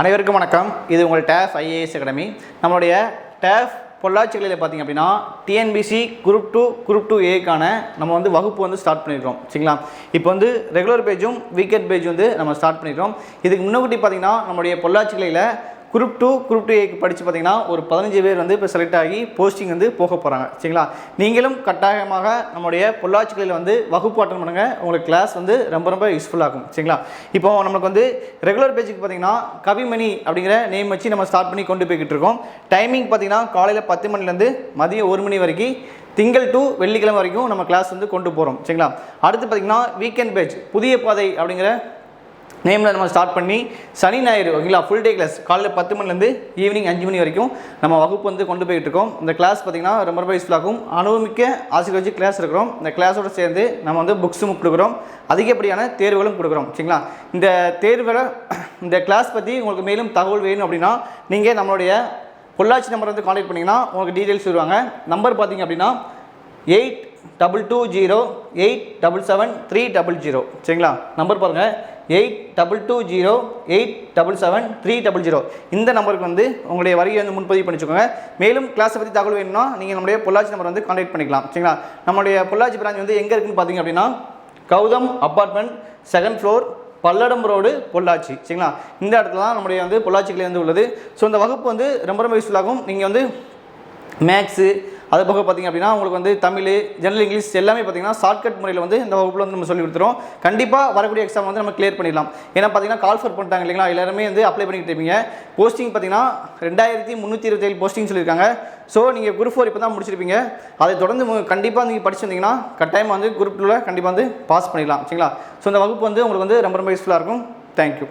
அனைவருக்கும் வணக்கம். இது உங்கள் டேஃப் ஐஏஎஸ் அகாடமி. நம்மளுடைய டேஃப் பொள்ளாச்சிகளில் பார்த்திங்க அப்படின்னா டிஎன்பிசி குரூப் 2 ஏக்கான நம்ம வந்து வகுப்பு ஸ்டார்ட் பண்ணியிருக்கோம். சரிங்களா? இப்போ ரெகுலர் பேஜும் வீக்கெண்ட் பேஜ் நம்ம ஸ்டார்ட் பண்ணியிருக்கோம். இதுக்கு முன்னாடி பார்த்திங்கன்னா நம்மளுடைய பொள்ளாச்சிகளில் குரூப் 2 ஏக்கு படித்து பார்த்திங்கன்னா ஒரு 15 பேர் இப்போ செலக்ட் ஆகி போஸ்டிங் போக போகிறாங்க. சரிங்களா? நீங்களும் கட்டாயமாக நம்மளுடைய பொள்ளாச்சிகளில் வகுப்பு அட்டன் பண்ணுங்கள். உங்களுக்கு கிளாஸ் ரொம்ப யூஸ்ஃபுல்லாகும். சரிங்களா? இப்போ நம்மளுக்கு ரெகுலர் பேஜுக்கு பார்த்திங்கன்னா கவிமணி அப்படிங்கிற நேம் வச்சு நம்ம ஸ்டார்ட் பண்ணி கொண்டு போய்கிட்டு இருக்கோம். டைமிங் பார்த்திங்கன்னா காலையில் 10 மணிலேருந்து மதியம் 1 மணி வரைக்கும், திங்கள் டு வெள்ளிக்கிழமை வரைக்கும் நம்ம கிளாஸ் கொண்டு போகிறோம். சரிங்களா? அடுத்து பார்த்திங்கன்னா வீக்கெண்ட் பேஜ் புதிய பாதை அப்படிங்கிற நேமில் நம்ம ஸ்டார்ட் பண்ணி சனி ஞாயிறு ஓகேங்களா ஃபுல் டே கிளாஸ் காலையில் 10 மணிலேருந்து ஈவினிங் 5 மணி வரைக்கும் நம்ம வகுப்பு கொண்டு போயிட்டு இருக்கோம். இந்த கிளாஸ் பார்த்திங்கன்னா ரொம்ப யூஸ்ஃபுல்லாகும். அனுபவமிக்க ஆசிரியர் வச்சு கிளாஸ் இருக்கிறோம். இந்த கிளாஸோடு சேர்ந்து நம்ம புக்ஸும் கொடுக்குறோம், அதிகப்படியான தேர்வுகளும் கொடுக்குறோம். சரிங்களா? இந்த தேர்வுகளை இந்த கிளாஸ் பற்றி உங்களுக்கு மேலும் தகவல் வேணும் அப்படின்னா நீங்கள் நம்மளுடைய பொள்ளாச்சி நம்பர் கான்டாக்ட் பண்ணிங்கன்னா உங்களுக்கு டீட்டெயில்ஸ் சொல்லுவாங்க. நம்பர் பார்த்திங்க அப்படின்னா 8220877300. சரிங்களா? நம்பர் பாருங்கள் 8220877300. இந்த நம்பருக்கு உங்களுடைய வரியை முன்பதிவு பண்ணிச்சுக்கோங்க. மேலும் கிளாஸை பற்றி தகவல் வேணும்னா நீங்கள் நம்மளுடைய பொள்ளாச்சி நம்பர் கான்டாக்ட் பண்ணிக்கலாம். சரிங்களா? நம்மளுடைய பொள்ளாச்சி பிரான்ச் எங்கே இருக்குன்னு பார்த்தீங்க அப்படின்னா Gautam apartment 2nd floor, Palladam road, Pollachi. சரிங்களா? இந்த இடத்துல தான் நம்முடைய பொள்ளாச்சிக்கிலே உள்ளது. ஸோ இந்த வகுப்பு ரொம்ப யூஸ்ஃபுல்லாகும். நீங்கள் மேக்ஸு அது போக பார்த்திங்க அப்படின்னா உங்களுக்கு தமிழ், ஜெனரல் இங்கிலீஷ் எல்லாமே பார்த்திங்கன்னா ஷார்ட்கட் முறையில் இந்த வகுப்பில் நம்ம சொல்லி கொடுத்துருவோம். கண்டிப்பாக வரக்கூடிய எக்ஸாம் நம்ம கிளியர் பண்ணிடலாம். ஏன்னா பார்த்திங்கன்னா கால் ஃபர் பண்ணிட்டாங்க இல்லைங்களா, எல்லாருமே அப்ளை பண்ணிக்கிட்டு இருப்பீங்க. போஸ்டிங் பார்த்திங்கன்னா 2327 போஸ்டிங் சொல்லியிருக்காங்க. ஸோ நீங்கள் குரூப் 4 இப்போ தான் முடிச்சிருப்பீங்க. அதை தொடர்ந்து கண்டிப்பாக நீங்கள் படிச்சு வந்தீங்கன்னா கட்டாயமாக குரூப் 2ல கண்டிப்பாக பாஸ் பண்ணிடலாம். சரிங்களா? ஸோ இந்த வகுப்பு உங்களுக்கு ரொம்ப யூஸ்ஃபுல்லாக இருக்கும். தேங்க்யூ.